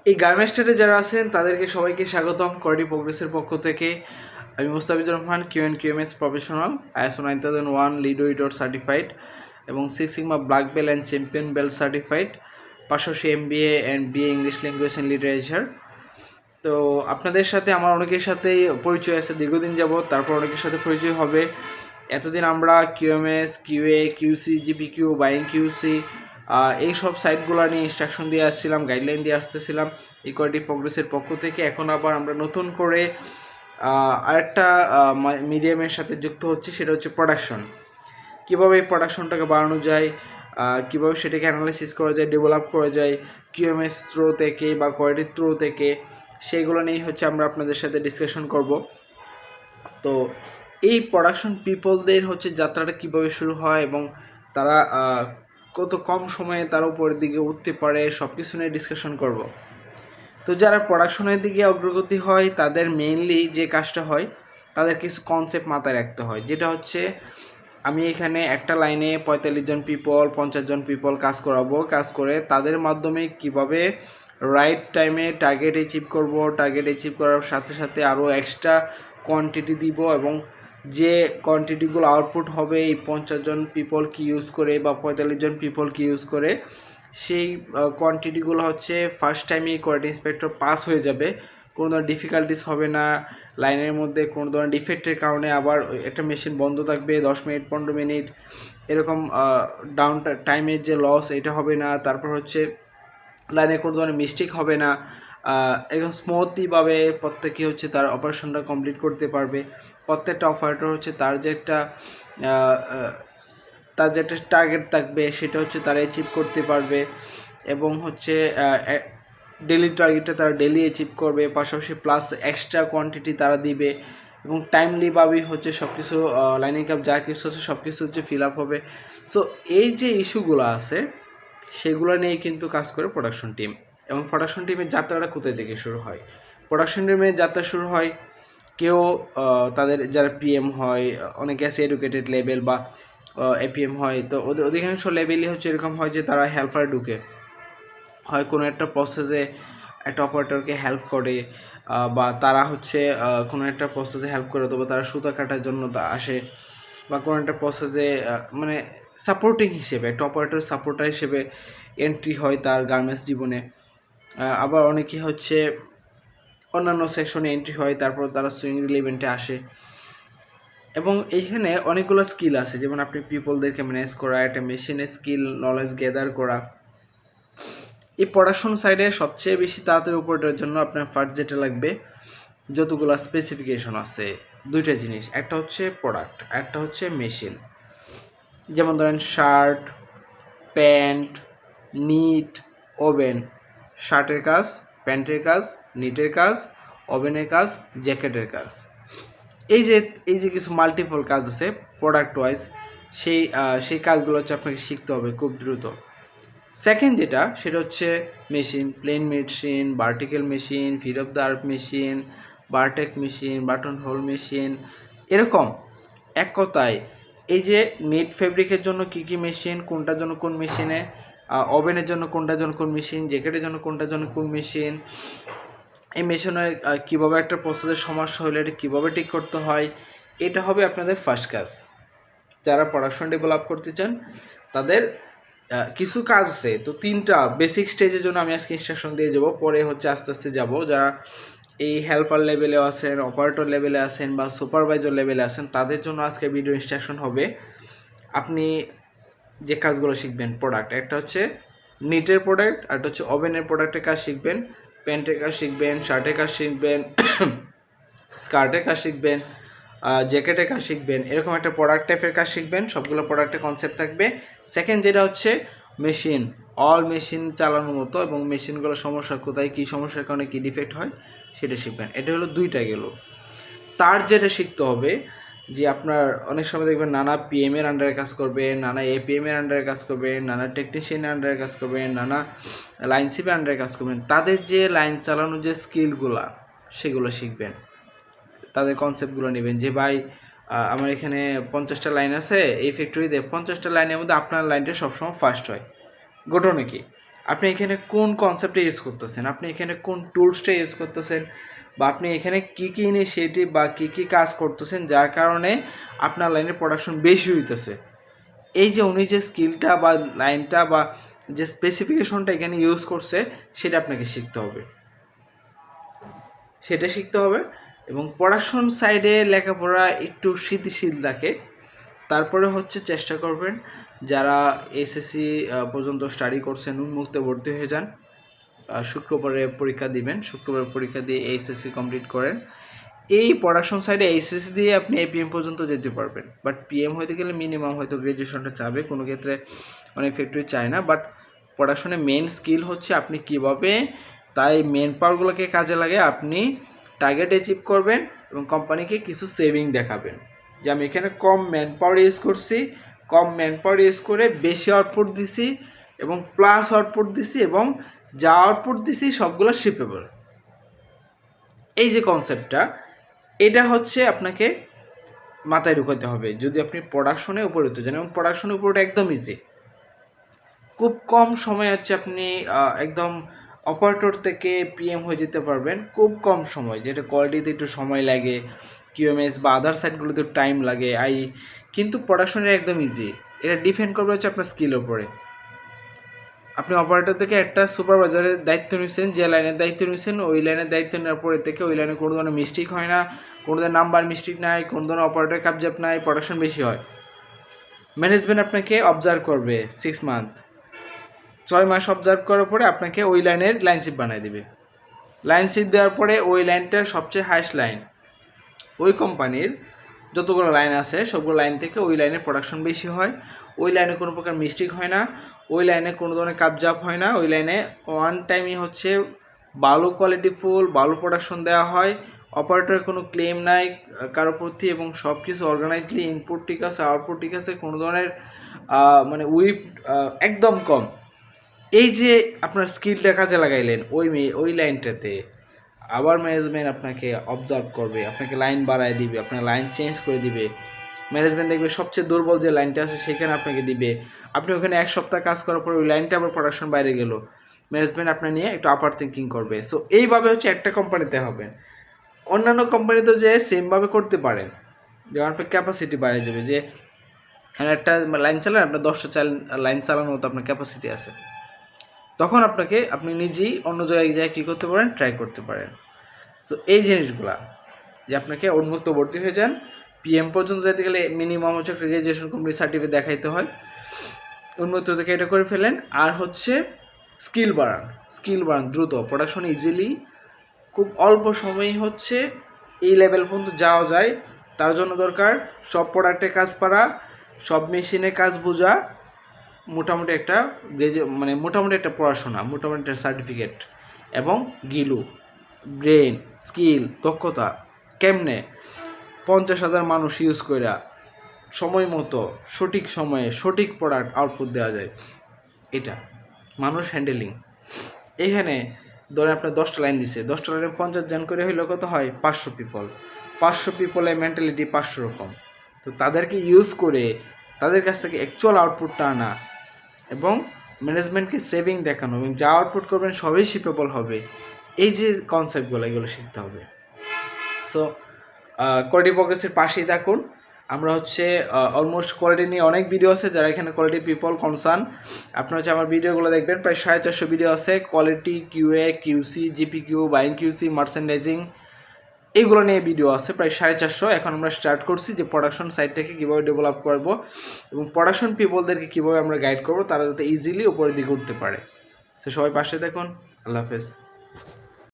এই গার্মেন্টসটারে যারা আছেন তাদেরকে সবাইকে স্বাগতম কোয়ালিটি প্রোগ্রেসের পক্ষ থেকে। আমি Mustafizur Rahman, QNQMS professional, ISO 9001 lead auditor certified এবং 6 sigma black belt and champion belt certified, পাশাপাশি MBA and BA English language and literature. তো আপনাদের সাথে আমার অনেকের সাথেই পরিচয় আছে দীর্ঘদিন যাবত, তারপর অনেকের সাথে পরিচয় হবে। এতদিন আমরা QMS, QA, QC, GPQ, buying QC এই সব সাইটগুলো নিয়ে ইনস্ট্রাকশন দিয়ে আসছিলাম, গাইডলাইন দিয়ে আসতেছিলাম ইকুয়ালিটি প্রোগ্রেসের পক্ষ থেকে। এখন আবার আমরা নতুন করে আরেকটা মিডিয়ামের সাথে যুক্ত হচ্ছি, সেটা হচ্ছে প্রোডাকশন। কীভাবে এই প্রোডাকশনটাকে বাড়ানো যায়, কীভাবে সেটাকে অ্যানালাইসিস করা যায়, ডেভেলপ করা যায় QMS থ্রু থেকে বা কোয়ালিটির থ্রু থেকে, সেইগুলো নিয়েই হচ্ছে আমরা আপনাদের সাথে ডিসকাশন করব। তো এই প্রোডাকশন পিপলদের হচ্ছে যাত্রাটা কীভাবে শুরু হয় এবং তারা কত কম সময়ে তার উপরের দিকে উঠতে পারে, সব কিছু নিয়ে ডিসকাশন করব। তো যারা প্রোডাকশনের দিকে অগ্রগতি হয় তাদের মেইনলি যে কাজটা হয়, তাদের কিছু কনসেপ্ট মাথায় রাখতে হয়, যেটা হচ্ছে আমি এখানে একটা লাইনে 45 জন পিপল, 50 জন পিপল কাজ করাবো। কাজ করে তাদের মাধ্যমে কিভাবে রাইট টাইমে টার্গেট অ্যাচিভ করব, টার্গেট অ্যাচিভ করার সাথে সাথে আরও এক্সট্রা কোয়ান্টিটি দিব, এবং যে কোয়ান্টিটিগুলো আউটপুট হবে এই 50 জন পিপল কি ইউজ করে বা 45 জন পিপল কি ইউজ করে, সেই কোয়ান্টিটিগুলো হচ্ছে ফার্স্ট টাইমেই কোয়ালিটি ইন্সপেক্টর পাস হয়ে যাবে। কোনো ধরনের ডিফিকাল্টিস হবে না, লাইনের মধ্যে কোনো ধরনের ডিফেক্টের কারণে আবার একটা মেশিন বন্ধ থাকবে 10 মিনিট 15 মিনিট, এরকম ডাউন টাইমের যে লস এটা হবে না। তারপর হচ্ছে লাইনে কোনো ধরনের মিস্টেক হবে না, একদম স্মুথলিভাবে প্রত্যেকে হচ্ছে তার অপারেশনটা কমপ্লিট করতে পারবে। প্রত্যেকটা অপারেটর হচ্ছে তার যে একটা টার্গেট থাকবে সেটা হচ্ছে তারা অ্যাচিভ করতে পারবে, এবং হচ্ছে ডেলি টার্গেটটা তারা ডেলি অ্যাচিভ করবে, পাশাপাশি প্লাস এক্সট্রা কোয়ান্টিটি তারা দিবে, এবং টাইমলিভাবেই হচ্ছে সব কিছু লাইনিং আপ যা কিছু আছে সব কিছু হচ্ছে ফিল আপ হবে। সো এই যে ইস্যুগুলো আছে সেগুলো নিয়ে কিন্তু কাজ করে প্রোডাকশন টিম। এবং প্রোডাকশন টিমের যাত্রাটা কোথায় থেকে শুরু হয়? প্রোডাকশন টিমের যাত্রা শুরু হয় কেউ তাদের যারা PM হয়, অনেকে আছে এডুকেটেড লেভেল বা APM হয়, তো অধিকাংশ লেভেলই হচ্ছে এরকম হয় যে তারা হেল্পার ঢুকে, হয় কোনো একটা প্রসেসে একটা অপারেটরকে হেল্প করে, বা তারা হচ্ছে কোনো একটা প্রসেসে হেল্প করে, তবে তারা সুতা কাটার জন্য আসে, বা কোনো একটা প্রসেসে মানে সাপোর্টিং হিসেবে একটা অপারেটর সাপোর্টার হিসেবে এন্ট্রি হয় তার গার্মেন্টস জীবনে। আবার অনেকে হচ্ছে অন্যান্য সেকশনে এন্ট্রি হয়, তারপর তারা সুইং রিলিভেন্টে আসে। এবং এইখানে অনেকগুলো স্কিল আছে, যেমন আপনি পিপলদেরকে ম্যানেজ করা, একটা মেশিনের স্কিল নলেজ গ্যাদার করা। এই প্রোডাকশন সাইডে সবচেয়ে বেশি তাড়াতাড়ি উপরের জন্য আপনার ফার্স্ট যেটা লাগবে, যতগুলো স্পেসিফিকেশন আছে, দুইটা জিনিস, একটা হচ্ছে প্রোডাক্ট, একটা হচ্ছে মেশিন। যেমন ধরেন শার্ট, প্যান্ট, নিট, ওভেন। শার্টের কাজ, প্যান্টের কাজ, নিটের কাজ, ওভেনের কাজ, জ্যাকেটের কাজ। এই যে কিছু মাল্টিপল কাজ আছে প্রোডাক্ট ওয়াইজ, সেই কাজগুলো হচ্ছে আপনাকে শিখতে হবে খুব দ্রুত। সেকেন্ড যেটা, সেটা হচ্ছে machine, plain machine, vertical machine, feed of the earth machine, বারটেক machine, button whole machine, এরকম। এক কথায় এই যে নেট ফেব্রিকের জন্য কী কী মেশিন, কোনটার জন্য কোন মেশিনে, ওভেনের জন্য কোনটার জন্য কোন মেশিন, জ্যাকেটের জন্য কোনটার জন্য কোন মেশিন, এই মেশিনে কীভাবে একটা প্রসেসের সমস্যা হলে এটা কীভাবে ঠিক করতে হয়, এটা হবে আপনাদের ফার্স্ট কাজ। যারা প্রোডাকশন ডেভেলপ করতে চান তাদের কিছু কাজ আছে, তো 3টা বেসিক স্টেজের জন্য আমি আজকে ইনস্ট্রাকশন দিয়ে যাব, পরে হচ্ছে আস্তে আস্তে যাব। যারা এই হেল্পার লেভেলে আছেন, অপারেটর লেভেলে আছেন বা সুপারভাইজার লেভেলে আছেন, তাদের জন্য আজকে ভিডিও ইনস্ট্রাকশন হবে। আপনি যে কাজগুলো শিখবেন প্রোডাক্ট, একটা হচ্ছে নিটের প্রোডাক্ট, আর একটা হচ্ছে ওভেনের প্রোডাক্টের কাজ শিখবেন, প্যান্টের কাজ শিখবেন, শার্টের কাজ শিখবেন, স্কার্টের কাজ শিখবেন, জ্যাকেটের কাজ শিখবেন, এরকম একটা প্রোডাক্ট টাইপের কাজ শিখবেন। সবগুলো প্রোডাক্টের কনসেপ্ট থাকবে। সেকেন্ড যেটা হচ্ছে মেশিন, অল মেশিন চালানোর মতো, এবং মেশিনগুলোর সমস্যা কোথায়, কী সমস্যার কারণে কী ডিফেক্ট হয় সেটা শিখবেন। এটা হলো 2টা গেল। তার যেটা শিখতে হবে যে আপনার অনেক সময় দেখবেন নানা PM-এর আন্ডারে কাজ করবেন, নানা APM-এর আন্ডারে কাজ করবেন, নানা টেকনিশিয়ানের আন্ডারে কাজ করবেন, নানা লাইন শিপের আন্ডারে কাজ করবেন। তাদের যে লাইন চালানোর যে স্কিলগুলা সেগুলো শিখবেন, তাদের কনসেপ্টগুলো নেবেন। যে ভাই আমার এখানে 50টা লাইন আছে এই ফ্যাক্টরিতে, 50টা লাইনের মধ্যে আপনার লাইনটা সবসময় ফার্স্ট হয়, ঘটনা কি? আপনি এখানে কোন কনসেপ্টে ইউজ করতেছেন, আপনি এখানে কোন টুলসটা ইউজ করতেছেন, বা আপনি এখানে কী কী ইনিশিয়েটিভ বা কী কী কাজ করতেছেন যার কারণে আপনার লাইনের প্রোডাকশন বেশি হইতেছে। এই যে উনি যে স্কিলটা বা লাইনটা বা যে স্পেসিফিকেশনটা এখানে ইউজ করছে সেটা আপনাকে শিখতে হবে, এবং প্রোডাকশন সাইডে লেখাপড়া একটু স্থিতিশীল থাকে। তারপরে হচ্ছে চেষ্টা করবেন যারা এসএসসি পর্যন্ত স্টাডি করছেন উন্মুক্তে ভর্তি হয়ে যান, শুক্রবারে পরীক্ষা দিবেন, শুক্রবারে পরীক্ষা দিয়ে এইচএসসি কমপ্লিট করেন। এই প্রোডাকশন সাইডে এইচএসসি দিয়ে আপনি এপিএম পর্যন্ত যেতে পারবেন, বাট পিএম হইতে গেলে মিনিমাম হয়তো গ্র্যাজুয়েশনটা চাবে, কোনো ক্ষেত্রে অনেক ফ্যাক্টরি চায় না। বাট প্রোডাকশনের মেন স্কিল হচ্ছে আপনি কীভাবে তাই মেন পাওয়ারগুলোকে কাজে লাগে আপনি টার্গেট অ্যাচিভ করবেন এবং কোম্পানিকে কিছু সেভিং দেখাবেন যে আমি এখানে কম ম্যান পাওয়ার ইউজ করছি, কম ম্যান পাওয়ার ইউজ করে বেশি আউটপুট দিছি এবং প্লাস আউটপুট দিছি, এবং যা আউটপুট দিছি সবগুলো শিপেবল। এই যে কনসেপ্টটা, এটা হচ্ছে আপনাকে মাথায় ঢুকাতে হবে যদি আপনি প্রোডাকশনে উপরে উঠতে চান। এবং প্রোডাকশনের উপরটা একদম ইজি, খুব কম সময় হচ্ছে আপনি একদম অপারেটর থেকে পিএম হয়ে যেতে পারবেন খুব কম সময়, যেটা কোয়ালিটিতে একটু সময় লাগে, কিউএমএস বা আদার সাইটগুলোতে টাইম লাগে কিন্তু প্রোডাকশনের একদম ইজি। এটা ডিপেন্ড করবে হচ্ছে আপনার স্কিলের উপরে। আপনি অপারেটর থেকে একটা সুপারভাইজারের দায়িত্ব নিচ্ছেন, যে লাইনের দায়িত্ব নিচ্ছেন ওই লাইনের দায়িত্ব নেওয়ার পরে থেকে ওই লাইনে কোনো ধরনের মিস্টেক হয় না, কোনো ধরনের নাম্বার মিস্টেক নাই, কোনো ধরনের অপারেটর কাবজাপ নাই, প্রোডাকশন বেশি হয়। ম্যানেজমেন্ট আপনাকে অবজার্ভ করবে 6 মান্থ, 6 মাস অবজার্ভ করার পরে আপনাকে ওই লাইনের লাইনশিপ বানিয়ে দেবে। লাইনশিপ দেওয়ার পরে ওই লাইনটার সবচেয়ে হাইস্ট লাইন, ওই কোম্পানির যতগুলো লাইন আছে সবগুলো লাইন থেকে ওই লাইনের প্রোডাকশন বেশি হয়, ওই লাইনে কোনো প্রকার মিস্টেক হয় না, ওই লাইনে কোনো ধরনের কাবজাপ হয় না, ওই লাইনে ওয়ান টাইমই হচ্ছে ভালো কোয়ালিটিফুল ভালো প্রোডাকশন দেওয়া হয়, অপারেটরের কোনো ক্লেম নাই কারো প্রতি, এবং সব কিছু অর্গানাইজলি ইনপুট ঠিক আছে, আউটপুট ঠিক আছে, কোনো ধরনের মানে একদম কম। এই যে আপনার স্কিলটা কাজে লাগাইলেন ওই লাইনটাতে, আবার ম্যানেজমেন্ট আপনাকে অবজার্ভ করবে, আপনাকে লাইন বাড়ায় দিবে, আপনার লাইন চেঞ্জ করে দিবে। ম্যানেজমেন্ট দেখবে সবচেয়ে দুর্বল যে লাইনটা আছে সেখানে আপনাকে দিবে। আপনি ওখানে 1 সপ্তাহ কাজ করার পরে ওই লাইনটা আবার প্রোডাকশন বাইরে গেল, ম্যানেজমেন্ট আপনার নিয়ে একটু আপার থিঙ্কিং করবে। সো এইভাবে হচ্ছে একটা কোম্পানিতে হবে। অন্যান্য কোম্পানিতে যে সেমভাবে করতে পারেন, যেমন আপনার ক্যাপাসিটি বাইরে যাবে, যে একটা লাইন চালান আপনার 10টা লাইন চালানোর মতো আপনার ক্যাপাসিটি আছে, তখন আপনি নিজেই অন্য জায়গায় কী করতে পারেন, ট্রাই করতে পারেন। সো এই জিনিসগুলা যে আপনাকে উন্মুক্ত ভর্তি হয়ে যান, পিএম পর্যন্ত যেতে গেলে মিনিমাম হচ্ছে একটা গ্র্যাজুয়েশন কমপ্লিট সার্টিফিকেট দেখাইতে হয়, উন্মুক্ত থেকে এটা করে ফেলেন। আর হচ্ছে স্কিল বাড়ান দ্রুত, প্রোডাকশন ইজিলি খুব অল্প সময়ই হচ্ছে এই লেভেল পর্যন্ত যাওয়া যায়। তার জন্য দরকার সব প্রোডাক্টে কাজ পারা, সব মেশিনে কাজ বোঝা, মোটামুটি একটা মোটামুটি একটা পড়াশোনা, মোটামুটি একটা সার্টিফিকেট, এবং গিলু ব্রেন স্কিল দক্ষতা কেমনে 50,000 মানুষ ইউজ কইরা সময় মতো সঠিক সময়ে সঠিক প্রোডাক্ট আউটপুট দেওয়া যায়, এটা মানুষ হ্যান্ডেলিং। এখানে ধরেন আপনার 10টা লাইন দিছে, 10টা লাইনে 50 জন করে হইলে কত হয়, 500 পিপলের মেন্টালিটি 500 রকম। তো তাদেরকে ইউজ করে তাদের কাছ থেকে অ্যাকচুয়াল আউটপুটটা আনা এবং ম্যানেজমেন্টকে সেভিং দেখানো, এবং যা আউটপুট করবেন সবই শিপেবল হবে, এই যে কনসেপ্টগুলো এগুলো শিখতে হবে। সো কোয়ালিটি প্রোগ্রেসের পাশেই থাকুন। আমরা হচ্ছে অলমোস্ট কোয়ালিটি নিয়ে অনেক ভিডিও আছে, যারা এখানে কোয়ালিটি পিপল কনসার্ন আপনারা হচ্ছে আমার ভিডিওগুলো দেখবেন, প্রায় 450 ভিডিও আছে, quality QA QC GPQ buying QC merchandising এইগুলো নিয়ে ভিডিও আছে প্রায় 450। এখন আমরা স্টার্ট করছি যে প্রোডাকশন সাইডটাকে কীভাবে ডেভেলপ করব এবং প্রোডাকশন পিপলদেরকে কীভাবে আমরা গাইড করবো তারা যাতে ইজিলি উপরের দিকে উঠতে পারে। সো সবাই পাশে দেখুন। আল্লাহ হাফেজ।